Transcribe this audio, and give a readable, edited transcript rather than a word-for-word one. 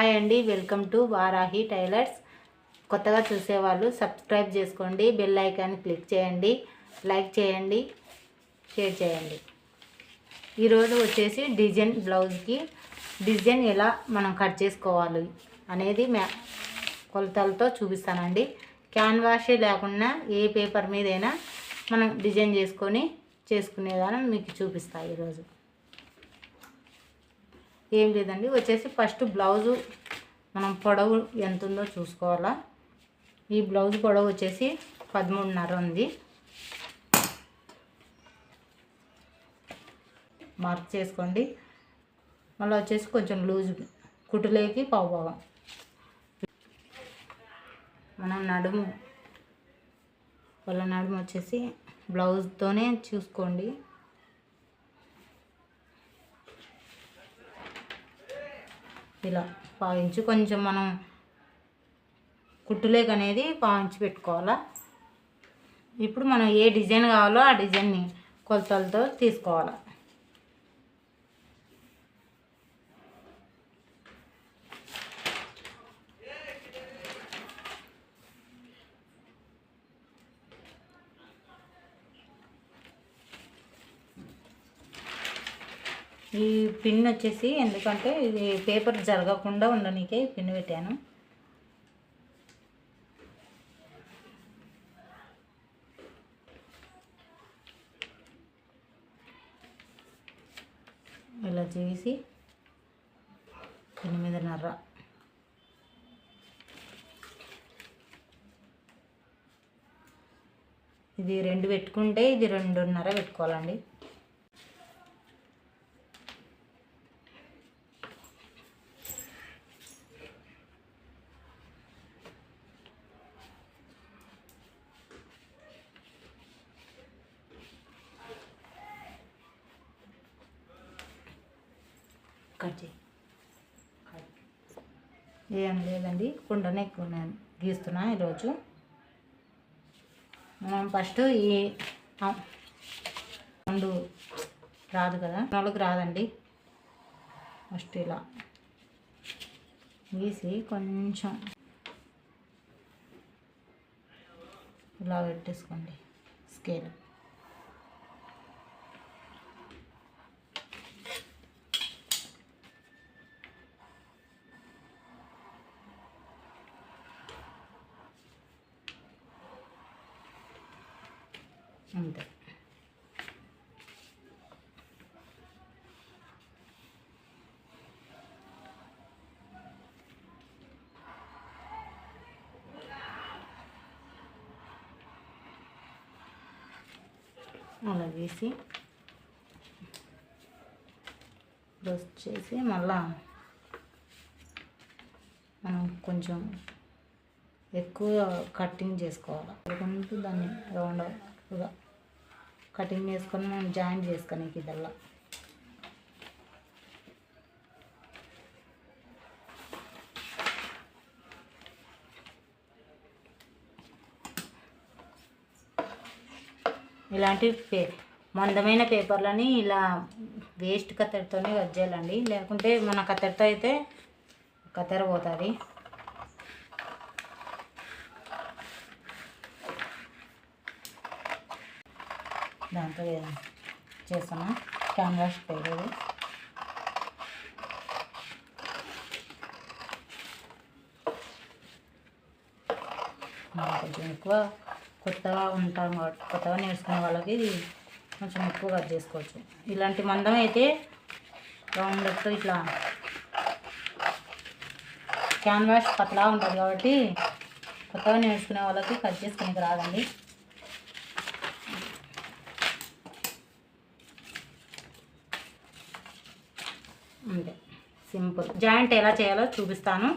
Hi అండి, welcome to Varahi tailors. కొత్తగా చూసేవాళ్ళు సబ్స్క్రైబ్ చేసుకోండి, బెల్ ఐకాన్ క్లిక్ చేయండి, లైక్ చేయండి, షేర్ చేయండి. ఈరోజు వచ్చేసి డిజైన్ బ్లౌజ్కి డిజైన్ ఎలా మనం కట్ చేసుకోవాలి అనేది కొలతలతో చూపిస్తానండి. క్యాన్వాష్ లేకుండా ఏ పేపర్ మీదైనా మనం డిజైన్ చేసుకునేదాన్ని మీకు చూపిస్తాను ఈరోజు. ఏం లేదండి, వచ్చేసి ఫస్ట్ బ్లౌజు మనం పొడవు ఎంత ఉందో చూసుకోవాలా. ఈ బ్లౌజ్ పొడవు వచ్చేసి 13.5 ఉంది. మార్క్ చేసుకోండి. మళ్ళీ వచ్చేసి కొంచెం లూజ్ కుట్టులేకి పావుభాగం. మనం నడుము వచ్చేసి బ్లౌజ్తోనే చూసుకోండి. ఇలా పావించి కొంచెం మనం కుట్టులేక అనేది పావించి పెట్టుకోవాలా. ఇప్పుడు మనం ఏ డిజైన్ కావాలో ఆ డిజైన్ని కొలతలతో తీసుకోవాలి. ఈ పిన్ వచ్చేసి ఎందుకంటే ఇది పేపర్ జరగకుండా ఉండడానికే పిన్ పెట్టాను. ఇలా చేసి 8.5. ఇది 2 పెట్టుకుంటే ఇది 2.5 పెట్టుకోవాలండి. ఏం లేదండి, కుండనే నేను గీస్తున్నా ఈరోజు. మనం ఫస్ట్ ఈ రెండు రాదు కదా, 4 రాదండి. ఫస్ట్ ఇలా గీసి కొంచెం ఇలా పెట్టేసుకోండి స్కేల్. అంతే. అలా వేసి బ్రష్ చేసి మళ్ళా మనం కొంచెం ఎక్కువ కటింగ్ చేసుకోవాలి. అనుకుంటూ దాన్ని రౌండ్గా కటింగ్ చేసుకొని మనం జాయింట్ చేసుకొని ఇదల్లా ఇలాంటి మందమైన పేపర్లని ఇలా వేస్ట్ కత్తెరతోనే కట్ చేయాలండి. లేకుంటే మన కత్తెరతో అయితే కత్తెర పోతుంది. దాంతో చేస్తాను క్యాన్వాష్ పేపర్. కొంచెం ఎక్కువ కొత్తగా ఉంటాం కాబట్టి కొత్తగా నేర్చుకునే వాళ్ళకి కొంచెం ఎక్కువ కట్ చేసుకోవచ్చు. ఇలాంటి మందం అయితే రౌండ్ ఇట్లా క్యాన్వాష్ పతలా ఉంటుంది కాబట్టి కొత్తగా నేర్చుకునే వాళ్ళకి కట్ చేసుకునేకి రాదండి. అంతే, సింపుల్. జాయింట్ ఎలా చేయాలో చూపిస్తాను.